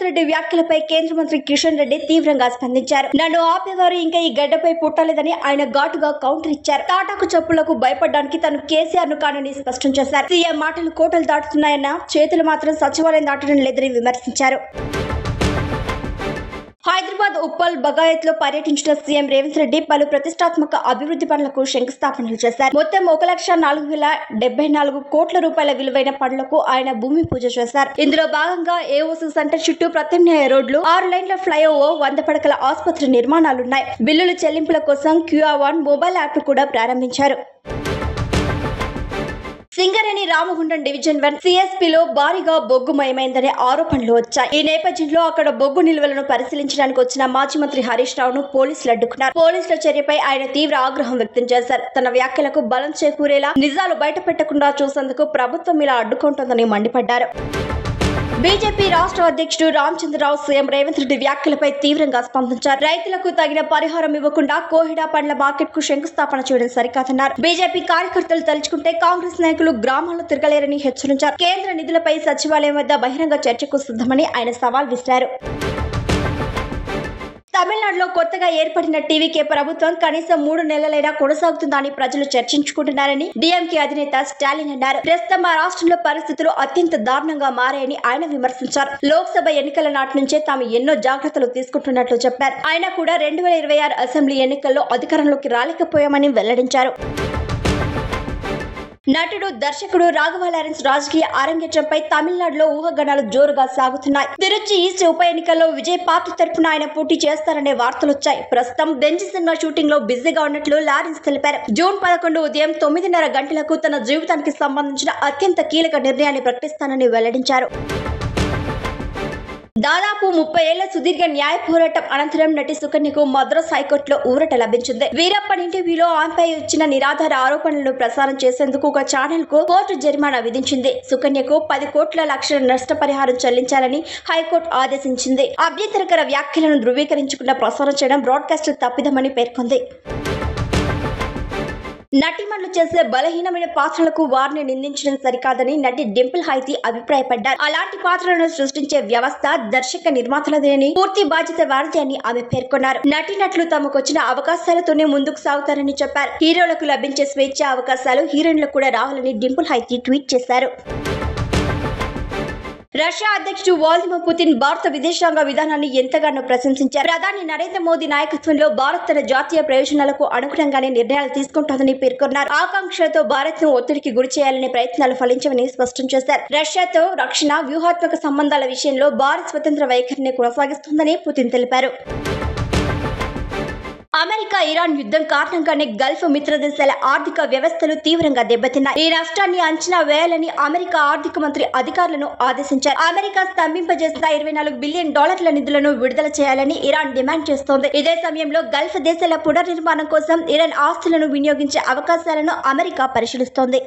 రెడ్డి వ్యాఖ్యలపై కేంద్ర మంత్రి కిషన్ రెడ్డి తీవ్రంగా స్పందించారు. నన్ను ఆపేవారు ఇంకా ఈ గడ్డపై పుట్టలేదని ఆయన ఘాటుగా కౌంటర్ ఇచ్చారు. తాటాకు చెప్పులకు భయపడడానికి తను కేసీఆర్ ను కానని స్పష్టం చేశారు. సీఎం మాటలు కోటలు దాటుతున్నాయన్న, చేతులు మాత్రం సచివాలయం దాటడం లేదని విమర్శించారు. హైదరాబాద్ ఉప్పల్ బగాయత్ లో పర్యటించిన సీఎం రేవంత్ రెడ్డి పలు ప్రతిష్టాత్మక అభివృద్ధి పనులకు శంకుస్థాపనలు చేశారు. మొత్తం 1,04,074 కోట్ల రూపాయల విలువైన పనులకు ఆయన భూమి పూజ చేశారు. ఇందులో భాగంగా ఏఓసీ సెంటర్ చుట్టూ ప్రత్యామ్నాయ రోడ్లు, 6 లైన్ల ఫ్లైఓవర్, 100 పడకల ఆసుపత్రి నిర్మాణాలున్నాయి. బిల్లుల చెల్లింపుల కోసం QR1 మొబైల్ యాప్ ను కూడా ప్రారంభించారు. సింగరేణి రామగుండం డివిజన్ 1 CSPలో భారీగా బొగ్గుమయమైందనే ఆరోపణలు వచ్చాయి. ఈ నేపథ్యంలో అక్కడ బొగ్గు నిల్వలను పరిశీలించడానికి వచ్చిన మాజీ మంత్రి హరీష్ రావును పోలీసులు అడ్డుకున్నారు. పోలీసుల చర్యపై ఆయన తీవ్ర ఆగ్రహం వ్యక్తం చేశారు. తన వ్యాఖ్యలకు బలం చేకూరేలా నిజాలు బయటపెట్టకుండా చూసేందుకు ప్రభుత్వం ఇలా అడ్డుకుంటోందని మండిపడ్డారు. బీజేపీ రాష్ట్ర అధ్యక్షుడు రామచంద్రరావు సీఎం రేవంత్ రెడ్డి వ్యాఖ్యలపై తీవ్రంగా స్పందించారు. రైతులకు తగిన పరిహారం ఇవ్వకుండా కోహిడా పండ్ల మార్కెట్ కు శంకుస్థాపన చేయడం సరికాదన్నారు. బీజేపీ కార్యకర్తలు తలుచుకుంటే కాంగ్రెస్ నాయకులు గ్రామాల్లో తిరగలేరని హెచ్చరించారు. కేంద్ర నిధులపై సచివాలయం వద్ద బహిరంగ చర్చకు సిద్ధమని ఆయన సవాల్ విసిరారు. తమిళనాడులో కొత్తగా ఏర్పడిన టీవీకే ప్రభుత్వం కనీసం 3 నెలలైనా కొనసాగుతుందని ప్రజలు చర్చించుకుంటున్నారని డీఎంకే అధినేత స్టాలిన్ అన్నారు. ప్రస్తుతం ఆ రాష్ట్రంలో పరిస్థితులు అత్యంత దారుణంగా మారాయని ఆయన విమర్శించారు. లోక్సభ ఎన్నికల నాటి నుంచే తాము ఎన్నో జాగ్రత్తలు తీసుకుంటున్నట్లు చెప్పారు. ఆయన కూడా 2026 అసెంబ్లీ ఎన్నికల్లో అధికారంలోకి రాలేకపోయామని వెల్లడించారు. నటుడు, దర్శకుడు రాఘవ లారెన్స్ రాజకీయ అరంగేట్రంపై తమిళనాడులో ఊహాగానాలు జోరుగా సాగుతున్నాయి. తిరుచి ఈస్ట్ ఉప ఎన్నికల్లో విజయ్ పార్టీ తరఫున ఆయన పోటీ చేస్తారనే వార్తలొచ్చాయి. ప్రస్తుతం బెంచ్ సినిమా షూటింగ్ లో బిజీగా ఉన్నట్లు లారెన్స్ తెలిపారు. జూన్ 11 ఉదయం 9:30 గంటలకు తన జీవితానికి సంబంధించిన అత్యంత కీలక నిర్ణయాన్ని ప్రకటిస్తానని వెల్లడించారు. దాదాపు 30 ఏళ్ల సుదీర్ఘ న్యాయ పోరాటం అనంతరం నటి సుకన్యకు మద్రాస్ హైకోర్టులో ఊరట లభించింది. వీరప్పన్ ఇంటర్వ్యూలో ఆమెపై వచ్చిన నిరాధార ఆరోపణలను ప్రసారం చేసేందుకు ఒక ఛానల్ కు కోర్టు జరిమానా విధించింది. సుకన్యకు 10 కోట్ల లక్షల నష్టపరిహారం చెల్లించాలని హైకోర్టు ఆదేశించింది. అభ్యంతరకర వ్యాఖ్యలను ధృవీకరించకుండా ప్రసారం చేయడం బ్రాడ్కాస్ట్ తప్పిదమని పేర్కొంది. నటిమణులు చేసే బలహీనమైన పాత్రలకు వారిని నిందించడం సరికాదని నటి డింపుల్ హైతి అభిప్రాయపడ్డారు. అలాంటి పాత్రలను సృష్టించే వ్యవస్థ, దర్శక నిర్మాతలదేని, పూర్తి బాధ్యత వారిదే అని ఆమె పేర్కొన్నారు. నటినట్లు తమకొచ్చిన అవకాశాలతోనే ముందుకు సాగుతారని చెప్పారు. హీరోలకు లభించే స్వేచ్ఛ అవకాశాలు హీరోయిన్లకు కూడా రావాలని డింపుల్ హైతి ట్వీట్ చేశారు. రష్యా అధ్యక్షుడు వ్లాదిమిర్ పుతిన్ భారత విదేశాంగ విధానాన్ని ఎంతగానో ప్రశంసించారు. ప్రధాని నరేంద్ర మోదీ నాయకత్వంలో భారత్ తన జాతీయ ప్రయోజనాలకు అనుగుణంగానే నిర్ణయాలు తీసుకుంటోందని పేర్కొన్నారు. ఆకాంక్షలతో భారత్ ను ఒత్తిడికి గురి చేయాలనే ప్రయత్నాలు ఫలించవని స్పష్టం చేశారు. రష్యాతో రక్షణ, వ్యూహాత్మక సంబంధాల విషయంలో భారత్ స్వతంత్ర వైఖరిని కొనసాగిస్తుందని పుతిన్ తెలిపారు. అమెరికా ఇరాన్ యుద్ధం కారణంగానే గల్ఫ్ మిత్ర దేశాల ఆర్థిక వ్యవస్థలు తీవ్రంగా దెబ్బతిన్నాయి. ఈ నష్టాన్ని అంచనా వేయాలని అమెరికా ఆర్థిక మంత్రి అధికారులను ఆదేశించారు. అమెరికా స్తంభింపజేసిన $24 బిలియన్ నిధులను విడుదల చేయాలని ఇరాన్ డిమాండ్ చేస్తోంది. ఇదే సమయంలో గల్ఫ్ దేశాల పునర్నిర్మాణం కోసం ఇరాన్ ఆస్తులను వినియోగించే అవకాశాలను అమెరికా పరిశీలిస్తోంది.